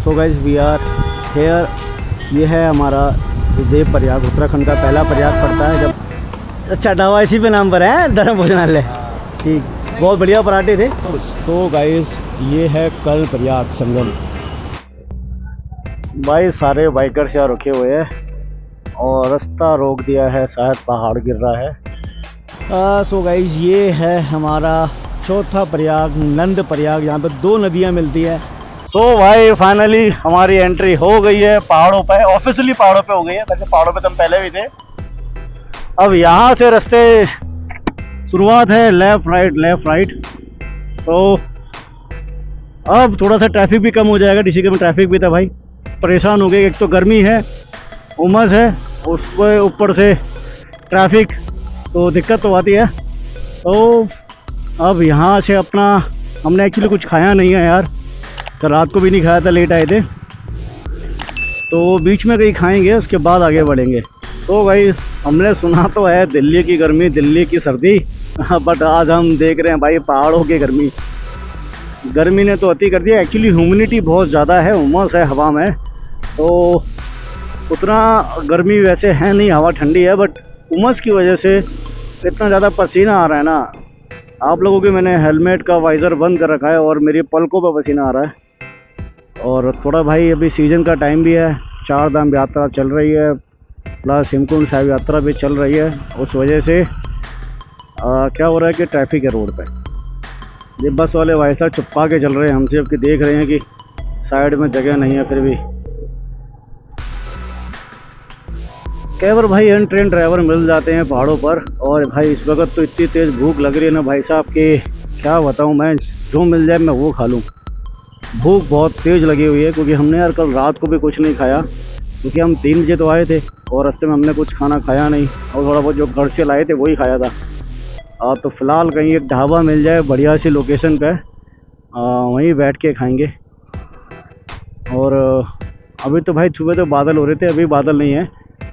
So guys we are here. ये है हमारा देव प्रयाग, उत्तराखंड का पहला प्रयाग पड़ता है। जब अच्छा ढाबा इसी पे नाम पर है, धर्म भोजनालय। ठीक, बहुत बढ़िया पराठे थे। तो गाइस ये है कल प्रयाग संगम। भाई सारे बाइकर्स यहाँ रुके हुए हैं और रास्ता रोक दिया है, शायद पहाड़ गिर रहा है। सो गाइस ये है हमारा चौथा प्रयाग, नंद प्रयाग। यहाँ पे 2 नदियाँ मिलती है। तो भाई फाइनली हमारी एंट्री हो गई है पहाड़ों पे, ऑफिशियली पहाड़ों पे हो गई है। वैसे पहाड़ों पे तो हम पहले भी थे। अब यहाँ से रास्ते शुरुआत है लेफ्ट राइट। तो अब थोड़ा सा ट्रैफिक भी कम हो जाएगा। ऋषिकेश में ट्रैफिक भी था भाई, परेशान हो गए। एक तो गर्मी है, उमस है, उस पर ऊपर से ट्रैफिक, तो दिक्कत तो आती है। तो अब यहाँ से अपना हमने एक्चुअली कुछ खाया नहीं है यार, तो रात को भी नहीं खाया था, लेट आए थे। तो बीच में कहीं खाएंगे, उसके बाद आगे बढ़ेंगे। तो भाई हमने सुना तो है दिल्ली की गर्मी, दिल्ली की सर्दी, बट आज हम देख रहे हैं भाई पहाड़ों की गर्मी। गर्मी ने तो अति कर दिया। एक्चुअली ह्यूमिडिटी बहुत ज़्यादा है, उमस है हवा में, तो उतना गर्मी वैसे है नहीं, हवा ठंडी है, बट उमस की वजह से इतना ज़्यादा पसीना आ रहा है ना। आप लोगों की मैंने हेलमेट का वाइज़र बंद कर रखा है और मेरी पलकों पर पसीना आ रहा है। और थोड़ा भाई अभी सीज़न का टाइम भी है, 4 धाम यात्रा चल रही है, प्लस हेमकुंड साहिब यात्रा भी चल रही है। उस वजह से क्या हो रहा है कि ट्रैफिक है रोड पे। ये बस वाले भाई साहब चुपका के चल रहे हैं हमसे, जबकि देख रहे हैं कि साइड में जगह नहीं है। फिर भी कई बार भाई अनट्रेन ड्राइवर मिल जाते हैं पहाड़ों पर। और भाई इस वक्त तो इतनी तेज़ भूख लग रही है ना भाई साहब कि क्या बताऊं मैं, जो मिल जाए मैं वो खा लूं। भूख बहुत तेज़ लगी हुई है, क्योंकि हमने यार कल रात को भी कुछ नहीं खाया, क्योंकि हम 3 बजे तो आए थे और रास्ते में हमने कुछ खाना खाया नहीं, और थोड़ा बहुत जो घर से लाए थे वही खाया था। तो फ़िलहाल कहीं एक ढाबा मिल जाए बढ़िया सी लोकेशन पे, वहीं बैठ के खाएंगे। और अभी तो भाई सुबह तो बादल हो रहे थे, अभी बादल नहीं है,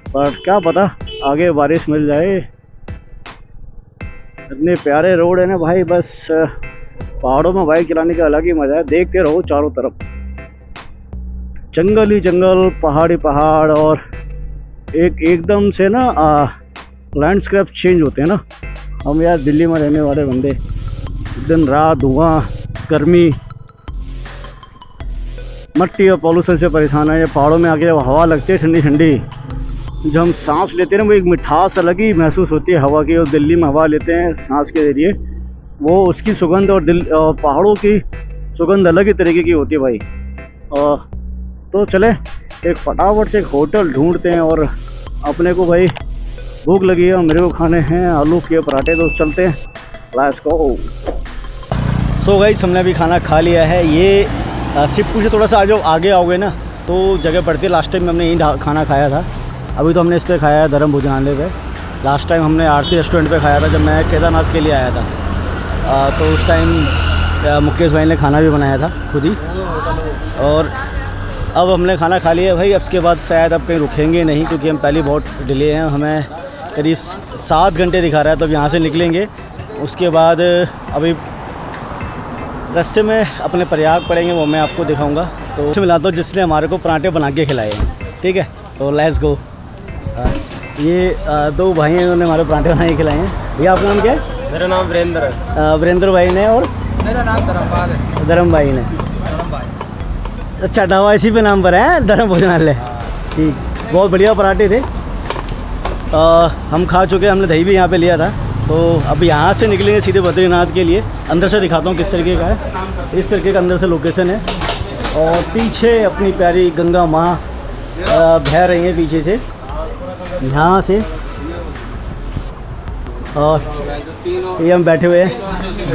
पर क्या पता आगे बारिश मिल जाए। इतने प्यारे रोड है ना भाई, बस पहाड़ों में बाइक चलाने का अलग ही मज़ा है। देखते रहो चारों तरफ जंगल ही जंगल, पहाड़ी पहाड़, और एकदम से ना लैंडस्केप चेंज होते हैं ना। हम यार दिल्ली में रहने वाले बंदे, दिन रात धुआं, गर्मी, मट्टी और पॉल्यूशन से परेशान है। ये पहाड़ों में आके जब हवा लगती है ठंडी ठंडी, जब हम सांस लेते हैं ना, वो एक मिठास अलग ही महसूस होती है हवा की। और दिल्ली में हवा लेते हैं सांस के जरिए, वो उसकी सुगंध और पहाड़ों की सुगंध अलग ही तरीके की होती है भाई। तो चले एक फटाफट से एक होटल ढूंढते हैं, और अपने को भाई भूख लगी है और मेरे को खाने हैं आलू के पराठे, तो चलते हैं, लेट्स गो। सो गाइस हमने अभी खाना खा लिया है। ये शिवपुर से थोड़ा सा आगे आओगे ना तो जगह पड़ती है। लास्ट टाइम हमने यहीं खाना खाया था, अभी तो हमने इस पर खाया है धर्म भोजनालय पे। लास्ट टाइम हमने आरती रेस्टोरेंट पे खाया था जब मैं केदारनाथ के लिए आया था। तो उस टाइम मुकेश भाई ने खाना भी बनाया था खुद ही। और अब हमने खाना खा लिया भाई, अब इसके बाद शायद अब कहीं रुकेंगे नहीं, क्योंकि हम पहले बहुत डिले हैं। हमें करीब 7 घंटे दिखा रहा है, तो यहाँ से निकलेंगे। उसके बाद अभी रास्ते में अपने प्रयाग पड़ेंगे, वो मैं आपको दिखाऊंगा। तो उससे मिलाता हूँ जिसने हमारे को पराठे बना के खिलाए हैं, ठीक है। तो लेट्स गो। ये 2 भाई हैं, उन्होंने हमारे पराठे बना के खिलाए हैं। भैया आपका नाम क्या है? मेरा नाम वीरेंद्र है। वीरेंद्र भाई ने, और मेरा नाम धर्मपाल है। धर्म भाई ने। अच्छा ढाबा इसी पे नाम पर है, धर्म भोजनालय। ठीक, बहुत बढ़िया पराठे थे। हम खा चुके, हमने दही भी यहाँ पे लिया था। तो अब यहाँ से निकलेंगे सीधे बद्रीनाथ के लिए। अंदर से दिखाता हूँ किस तरीके का है। इस तरीके का अंदर से लोकेशन है, और पीछे अपनी प्यारी गंगा माँ बह रही हैं पीछे से, यहाँ से। और ये हम बैठे हुए हैं।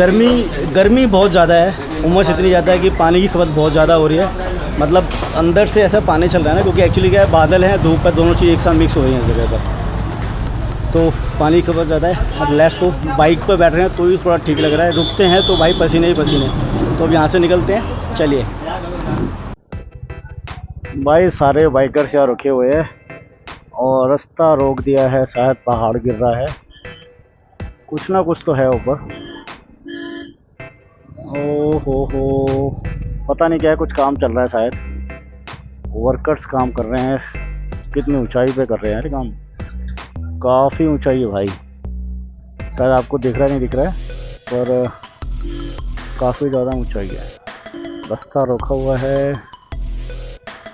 गर्मी बहुत ज़्यादा है, उमस इतनी ज़्यादा है कि पानी की खपत बहुत ज़्यादा हो रही है। मतलब अंदर से ऐसा पानी चल रहा है ना, क्योंकि एक्चुअली क्या है, बादल हैं, धूप है, दोनों चीज़ एक साथ मिक्स हो रही हैं जगह पर, तो पानी की खपत ज़्यादा है। अब लेट्स को बाइक पर बैठ रहे हैं तो ही थोड़ा ठीक लग रहा है, रुकते हैं तो भाई पसीने ही पसीने। तो अब यहाँ से निकलते हैं, चलिए। भाई सारे बाइकर्स यहाँ रुके हुए हैं और रास्ता रोक दिया है, शायद पहाड़ गिर रहा है, कुछ ना कुछ तो है ऊपर। ओ हो, पता नहीं क्या है, कुछ काम चल रहा है शायद। वर्कर्स काम कर रहे हैं। कितनी ऊंचाई पे कर रहे हैं यार काम, काफ़ी ऊंचाई है भाई। शायद आपको दिख रहा है, नहीं दिख रहा है, पर काफ़ी ज़्यादा ऊंचाई है। रास्ता रोका हुआ है।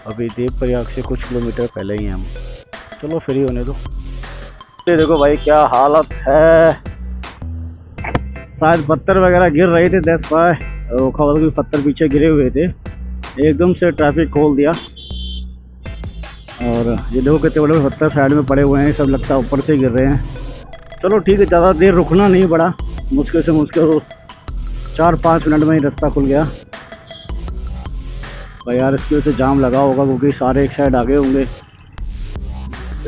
अभी देवप्रयाग से कुछ किलोमीटर पहले ही हैं हम। चलो फ्री होने दो। ये देखो भाई क्या हालत है। शायद पत्थर वगैरह गिर रहे थे, दैट्स व्हाई रोका हुआ था, क्योंकि पत्थर पीछे गिरे हुए थे। एकदम से ट्रैफिक खोल दिया। और ये देखो कितने बड़े पत्थर साइड में पड़े हुए हैं, सब लगता है ऊपर से गिर रहे हैं। चलो ठीक है, ज़्यादा देर रुकना नहीं पड़ा। मुश्किल से मुश्किल 4-5 मिनट में ही रास्ता खुल गया भाई। यार इसकी वजह से जाम लगा होगा, क्योंकि सारे एक साइड आगे होंगे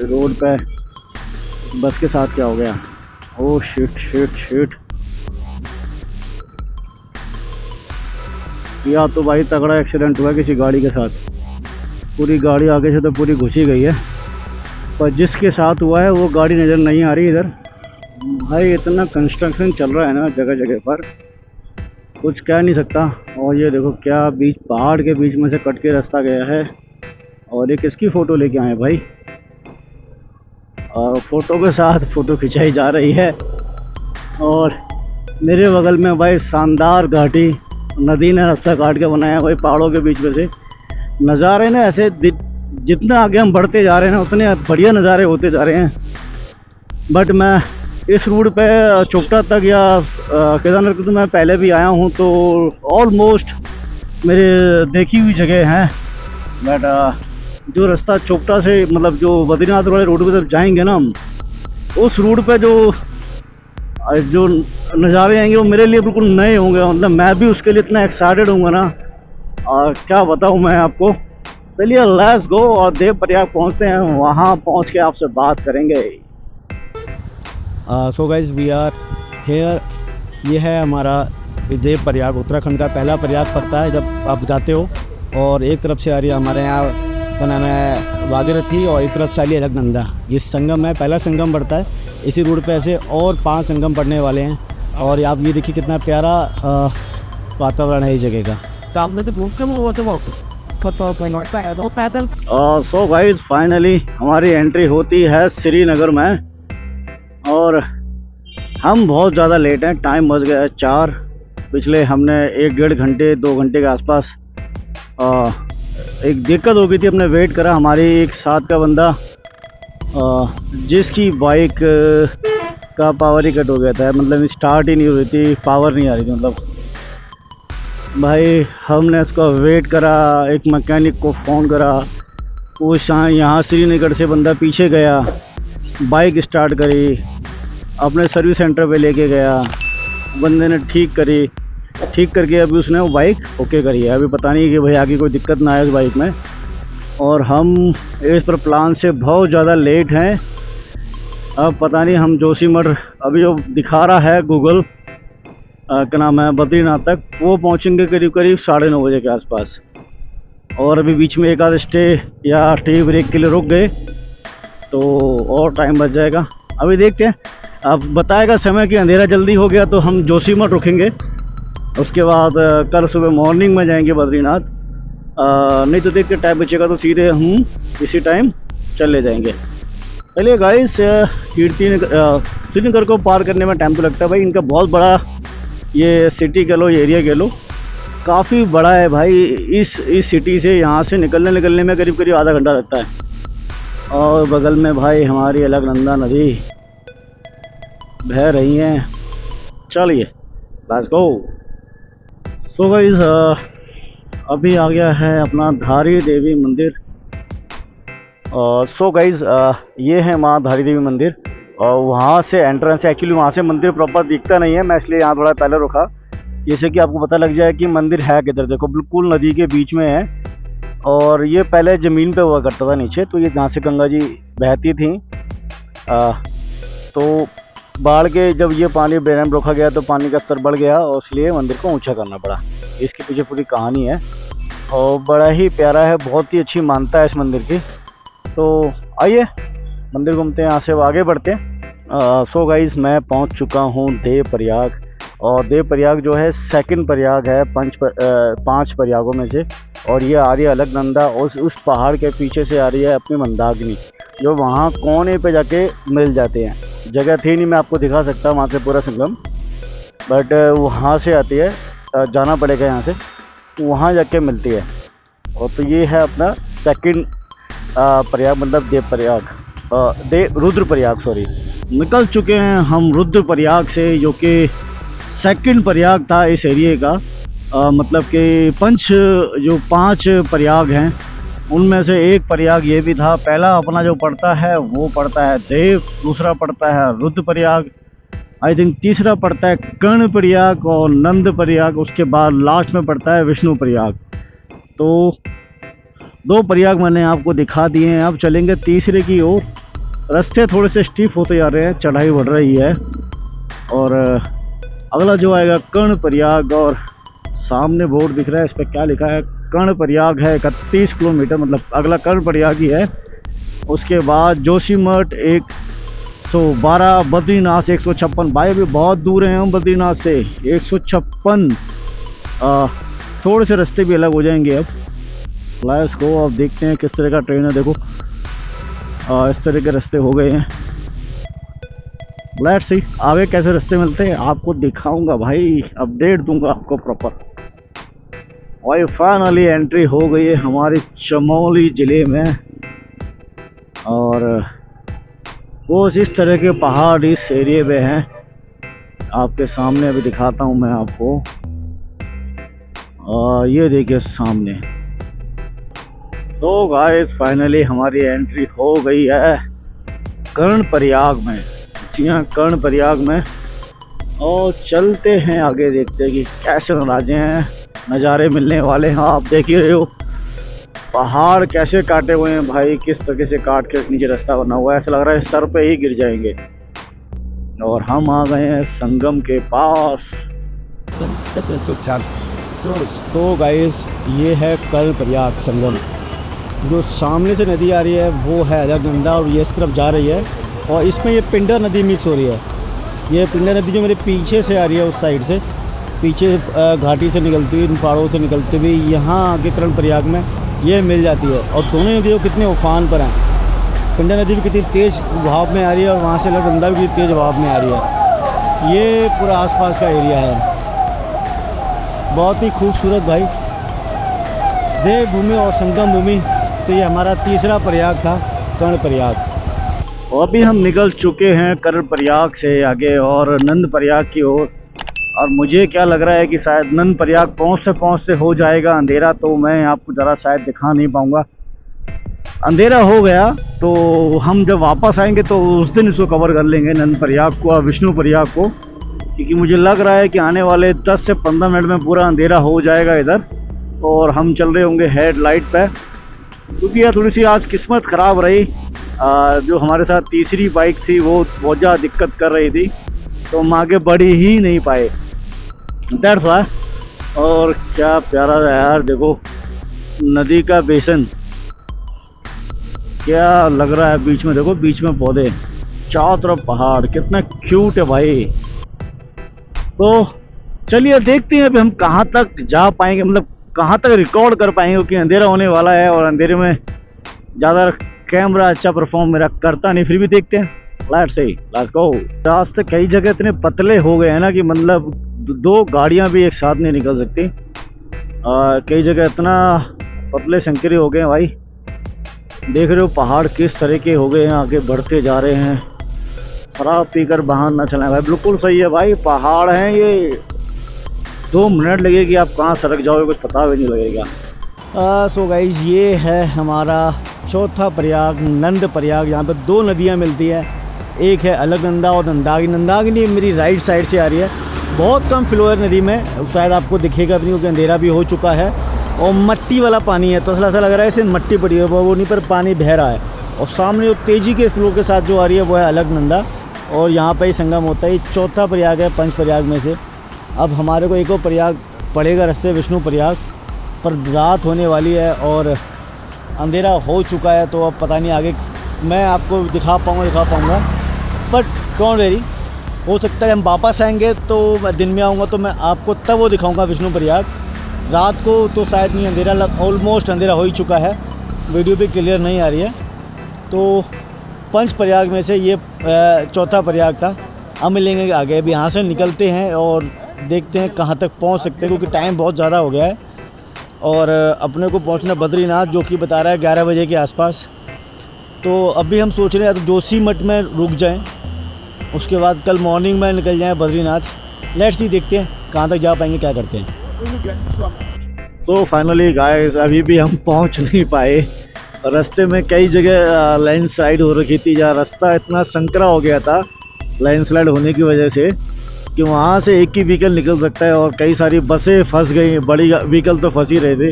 रोड पे। बस के साथ क्या हो गया? ओह शिट शिट शिट, या तो भाई तगड़ा एक्सीडेंट हुआ किसी गाड़ी के साथ। पूरी गाड़ी आगे से तो पूरी घुसी गई है, पर जिसके साथ हुआ है वो गाड़ी नज़र नहीं आ रही इधर। भाई इतना कंस्ट्रक्शन चल रहा है ना जगह जगह पर, कुछ कह नहीं सकता। और ये देखो क्या बीच पहाड़ के बीच में से कट के रास्ता गया है। और ये किसकी फ़ोटो लेके आए भाई? और फ़ोटो के साथ फ़ोटो खिंचाई जा रही है। और मेरे बगल में भाई शानदार घाटी, नदी ने रास्ता काट के बनाया भाई पहाड़ों के बीच में से। नज़ारे ना ऐसे जितना आगे हम बढ़ते जा रहे हैं ना, उतने बढ़िया नज़ारे होते जा रहे हैं। बट मैं इस रूट पे चोपटा तक या केदारनाथ को तो मैं पहले भी आया हूँ, तो ऑलमोस्ट मेरे देखी हुई जगह हैं। बट जो रास्ता चोपटा से मतलब जो बद्रीनाथ वाले रोड पे जब जाएंगे ना हम, उस रूट पे जो नज़ारे आएंगे वो मेरे लिए बिल्कुल नए होंगे। मतलब मैं भी उसके लिए इतना एक्साइटेड हूँगा ना, और क्या बताऊँ मैं आपको। चलिए लेट्स गो और देवप्रयाग पहुँचते हैं। वहाँ पहुँच के आपसे बात करेंगे। So guys we are here. ये है हमारा देवप्रयाग, उत्तराखंड का पहला प्रयाग पड़ता है जब आप जाते हो। और एक तरफ से आ रही है हमारे यहाँ का नाम है भागीरथी, और एक तरफ से आ रही है अलकनंदा। ये संगम है, पहला संगम पड़ता है इसी रूट पे। ऐसे और 5 संगम पड़ने वाले हैं। और आप ये देखिए कितना प्यारा वातावरण है इस जगह का। सो गाइज फाइनली हमारी एंट्री होती है श्रीनगर में। और हम बहुत ज़्यादा लेट हैं, टाइम बज गया है 4। पिछले हमने 1-1.5 घंटे 2 घंटे के आसपास एक दिक्कत हो गई थी, हमने वेट करा। हमारी एक साथ का बंदा जिसकी बाइक का पावर ही कट हो गया था, मतलब स्टार्ट ही नहीं हो रही थी, पावर नहीं आ रही थी। मतलब भाई हमने उसका वेट करा, एक मैकेनिक को फ़ोन करा, वो यहाँ श्रीनगर से बंदा पीछे गया, बाइक स्टार्ट करी, अपने सर्विस सेंटर पे लेके गया, बंदे ने ठीक करी, ठीक करके अभी उसने वो बाइक ओके करी है। अभी पता नहीं कि भाई आगे कोई दिक्कत ना आए उस बाइक में। और हम इस पर प्लान से बहुत ज़्यादा लेट हैं। अब पता नहीं हम जोशीमठ अभी जो दिखा रहा है गूगल क्या नाम है बद्रीनाथ तक, वो पहुंचेंगे करीब 9:30 बजे के आसपास। और अभी बीच में एक आध स्टे या टी ब्रेक के लिए रुक गए तो और टाइम बच जाएगा। अभी देखते हैं, अब बताएगा समय कि अंधेरा जल्दी हो गया तो हम जोशीमठ रुकेंगे, उसके बाद कल सुबह मॉर्निंग में जाएंगे बद्रीनाथ। नहीं तो देखते टाइम बचेगा तो सीधे हम इसी टाइम चले जाएंगे। चलिए गाइस, श्रीनगर को पार करने में टाइम तो लगता है भाई। इनका बहुत बड़ा ये सिटी कह लो, ये एरिया कह लो, काफ़ी बड़ा है भाई। इस सिटी से यहाँ से निकलने में करीब आधा घंटा लगता है। और बगल में भाई हमारी अलकनंदा नदी बह रही है। चलिए लेट्स गो। सो गाइस अभी आ गया है अपना धारी देवी मंदिर। सो गाइस ये है माँ धारी देवी मंदिर, और वहाँ से एंट्रेंस है। एक्चुअली वहाँ से मंदिर प्रॉपर दिखता नहीं है, मैं इसलिए यहाँ थोड़ा पहले रुका, जैसे कि आपको पता लग जाए कि मंदिर है किधर। देखो बिल्कुल नदी के बीच में है, और ये पहले ज़मीन पे हुआ करता था नीचे, तो ये जहाँ से गंगा जी बहती थी। तो बाढ़ के जब ये पानी डैम रोका गया तो पानी का स्तर बढ़ गया, और इसलिए मंदिर को ऊंचा करना पड़ा। इसके पीछे पूरी कहानी है, और बड़ा ही प्यारा है, बहुत ही अच्छी मान्यता है इस मंदिर की। तो आइए मंदिर घूमते हैं, यहाँ से आगे बढ़ते हैं। सो गाइस मैं पहुँच चुका हूँ देवप्रयाग, और देवप्रयाग जो है सेकंड प्रयाग है 5 प्रयागों में से। और ये आ रही है अलकनंदा, और उस पहाड़ के पीछे से आ रही है अपनी मंदाकिनी, जो वहाँ कोने पे जाके मिल जाते हैं। जगह थी नहीं मैं आपको दिखा सकता वहाँ से पूरा संगम, बट वहाँ से आती है, जाना पड़ेगा यहाँ से, वहाँ जाके मिलती है। और तो ये है अपना सेकंड प्रयाग, मतलब देव प्रयाग, रुद्रप्रयाग सॉरी। निकल चुके हैं हम रुद्रप्रयाग से, जो कि सेकंड प्रयाग था इस एरिए का। मतलब कि जो 5 प्रयाग हैं उनमें से एक प्रयाग ये भी था। पहला अपना जो पड़ता है वो पड़ता है देव, दूसरा पड़ता है रुद्रप्रयाग, आई थिंक तीसरा पड़ता है कर्णप्रयाग और नंदप्रयाग, उसके बाद लास्ट में पड़ता है विष्णुप्रयाग। तो 2 प्रयाग मैंने आपको दिखा दिए हैं, अब चलेंगे तीसरे की ओर। रास्ते थोड़े से स्टीप होते जा रहे हैं, चढ़ाई बढ़ रही है। और अगला जो आएगा कर्णप्रयाग, और सामने बोर्ड दिख रहा है, इस पर क्या लिखा है, कर्णप्रयाग है 31 किलोमीटर, मतलब अगला कर्णप्रयाग ही है। उसके बाद जोशीमठ 112, बद्रीनाथ 156, भाई भी बहुत दूर हैं हम बद्रीनाथ से, 156। थोड़े से रास्ते भी अलग हो जाएंगे अब। लेट्स गो, अब देखते हैं किस तरह का ट्रेन है। देखो इस तरह के रास्ते हो गए हैं। लेट्स सी आगे कैसे रास्ते मिलते हैं, आपको दिखाऊंगा भाई, अपडेट दूंगा आपको प्रॉपर। और फाइनली एंट्री हो गई है हमारे चमोली ज़िले में, और वो इस तरह के पहाड़ इस एरिए में हैं, आपके सामने अभी दिखाता हूँ मैं आपको। ये देखिए सामने। तो गाइस फाइनली हमारी एंट्री हो गई है कर्णप्रयाग में, जी हाँ कर्णप्रयाग में। और चलते हैं आगे, देखते हैं कि कैसे नज़ारे मिलने वाले हैं। आप देख ही रहे हो पहाड़ कैसे काटे हुए हैं भाई, किस तरीके से काट के नीचे रास्ता बना हुआ है, ऐसा लग रहा है सर पे ही गिर जाएंगे। और हम आ गए हैं संगम के पास। तो गाइस ये है कर्णप्रयाग संगम, जो सामने से नदी आ रही है वो है अलकनंदा, और ये इस तरफ जा रही है, और इसमें ये पिंडर नदी मिक्स हो रही है। ये पिंडर नदी जो मेरे पीछे से आ रही है, उस साइड से पीछे घाटी से निकलती हुई, इन पहाड़ों से निकलती हुई यहाँ आके कर्णप्रयाग में ये मिल जाती है। और दोनों नदियों कितने उफान पर हैं, पिंडर नदी भी कितनी तेज़ बहाव में आ रही है, और वहाँ से अलकनंदा भी कितनी तेज़ बहाव में आ रही है। ये पूरा आसपास का एरिया है, बहुत ही खूबसूरत भाई, देवभूमि और संगम भूमि। तो ये हमारा तीसरा प्रयाग था, कर्णप्रयाग। और अभी हम निकल चुके हैं कर्णप्रयाग से आगे और नंदप्रयाग की ओर। और मुझे क्या लग रहा है कि शायद नंदप्रयाग पहुँचते पहुँचते हो जाएगा अंधेरा, तो मैं आपको ज़रा शायद दिखा नहीं पाऊँगा। अंधेरा हो गया तो हम जब वापस आएंगे तो उस दिन इसको कवर कर लेंगे, नंदप्रयाग को और विष्णुप्रयाग को, क्योंकि मुझे लग रहा है कि आने वाले 10 से 15 मिनट में पूरा अंधेरा हो जाएगा इधर, और हम चल रहे होंगे हेडलाइट पे। क्योंकि यार थोड़ी सी आज किस्मत ख़राब रही, जो हमारे साथ तीसरी बाइक थी वो बहुत ज़्यादा दिक्कत कर रही थी, तो हम आगे बढ़ ही नहीं पाए, दैट्स व्हाई। और क्या प्यारा है यार, देखो नदी का बेसन क्या लग रहा है, बीच में देखो, बीच में पौधे, चारों तरफ पहाड़, कितना क्यूट है भाई। तो चलिए देखते हैं अभी हम कहाँ तक जा पाएंगे, मतलब कहाँ तक रिकॉर्ड कर पाएंगे, क्योंकि अंधेरा होने वाला है और अंधेरे में ज़्यादा कैमरा अच्छा परफॉर्म मेरा करता नहीं, फिर भी देखते हैं। Let's go. रास्ते कई जगह इतने पतले हो गए हैं ना कि मतलब 2 गाड़ियाँ भी एक साथ नहीं निकल सकती। कई जगह इतना पतले संकरे हो गए हैं भाई, देख रहे हो पहाड़ किस तरह के हो गए हैं, आगे बढ़ते जा रहे हैं। शराब पीकर वाहन ना चलाएं भाई, बिल्कुल सही है भाई, पहाड़ हैं ये, 2 मिनट लगेगी आप कहाँ सड़क जाओगे कुछ पता भी नहीं लगेगा। सो गाइज ये है हमारा चौथा प्रयाग, नंदप्रयाग। यहाँ पे 2 नदियाँ मिलती है, एक है अलकनंदा और नंदाकिनी। नंदाकिनी मेरी राइट साइड से आ रही है, बहुत कम फ्लो है नदी में, शायद आपको दिखेगा भी नहीं क्योंकि अंधेरा भी हो चुका है, और मट्टी वाला पानी है, तो ऐसा लग रहा है इसे मट्टी पड़ी है, वो नहीं पर पानी बह रहा है। और सामने जो तेज़ी के फ्लो के साथ जो आ रही है वो है अलकनंदा, और यहाँ पर ही संगम होता है। ये चौथा प्रयाग है 5 प्रयाग में से। अब हमारे को एक और प्रयाग पड़ेगा रास्ते, विष्णुप्रयाग, पर रात होने वाली है और अंधेरा हो चुका है, तो अब पता नहीं आगे मैं आपको दिखा पाऊँगा, बट डोंट वेरी, हो सकता है हम वापस आएंगे तो मैं दिन में आऊँगा तो मैं आपको तब वो दिखाऊँगा विष्णुप्रयाग। रात को तो शायद नहीं अंधेरा ऑलमोस्ट अंधेरा हो ही चुका है, वीडियो भी क्लियर नहीं आ रही है। तो पंच प्रयाग में से ये चौथा प्रयाग था। हम मिलेंगे आगे, अभी यहाँ से निकलते हैं और देखते हैं कहाँ तक पहुँच सकते हैं, क्योंकि टाइम बहुत ज़्यादा हो गया है और अपने को पहुँचना बद्रीनाथ, जो कि बता रहा है 11 बजे के आसपास। तो अभी हम सोच रहे हैं तो जोशीमठ में रुक जाएं, उसके बाद कल मॉर्निंग में निकल जाएं बद्रीनाथ। लेट्स सी, देखते हैं कहाँ तक जा पाएंगे, क्या करते हैं। तो फाइनली गाइस अभी भी हम पहुँच नहीं पाए। रास्ते में कई जगह लैंडस्लाइड हो रखी थी, जहाँ रास्ता इतना संकरा हो गया था लैंडस्लाइड होने की वजह से कि वहाँ से एक ही व्हीकल निकल सकता है और कई सारी बसें फंस गई, बड़ी व्हीकल तो फंस ही रहे थे।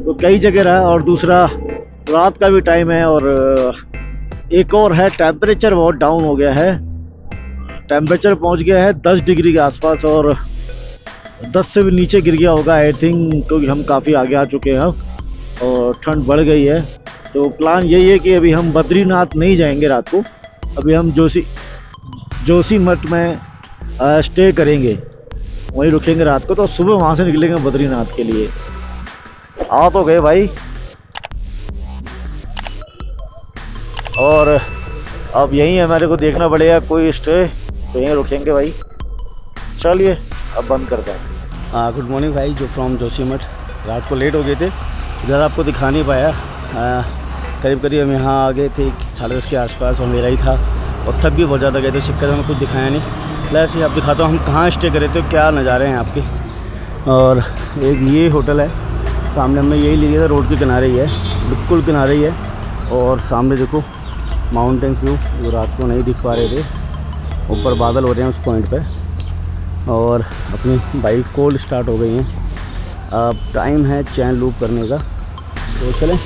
तो कई जगह रहा, और दूसरा रात का भी टाइम है और एक और है टेम्परेचर बहुत डाउन हो गया है। टेम्परेचर पहुँच गया है 10 डिग्री के आसपास और 10 से भी नीचे गिर गया होगा आई थिंक, क्योंकि हम काफ़ी आगे आ चुके हैं और ठंड बढ़ गई है। तो प्लान यही है कि अभी हम बद्रीनाथ नहीं जाएंगे रात को, अभी हम जोशीमठ में स्टे करेंगे, वहीं रुकेंगे रात को। तो सुबह वहाँ से निकलेंगे बद्रीनाथ के लिए। आ तो गए भाई, और अब यहीं हमारे को देखना पड़ेगा कोई स्टे, तो यहीं रुकेंगे भाई। चलिए अब बंद करते हैं। गुड मॉर्निंग भाई, जो फ्रॉम जोशीमठ। रात को लेट हो गए थे, इधर आपको दिखा नहीं पाया। करीब करीब हम यहाँ आ गए थे 10:30 के आसपास, और मेरा ही था और थक भी बहुत ज़्यादा गए थे, चक्कर में कुछ दिखाया नहीं। वैसे आप दिखाता हूँ हम कहाँ स्टे करे थे, क्या नज़ारे हैं आपके। और एक ये होटल है सामने, हमने यही लिया था, रोड के किनारे ही है, बिल्कुल किनारे ही है। और सामने देखो माउंटेन्स व्यू, जो रात को नहीं दिख पा रहे थे, ऊपर बादल हो रहे हैं उस पॉइंट पे। और अपनी बाइक कोल्ड स्टार्ट हो गई हैं। अब टाइम है चैन लूप करने का, तो चलें।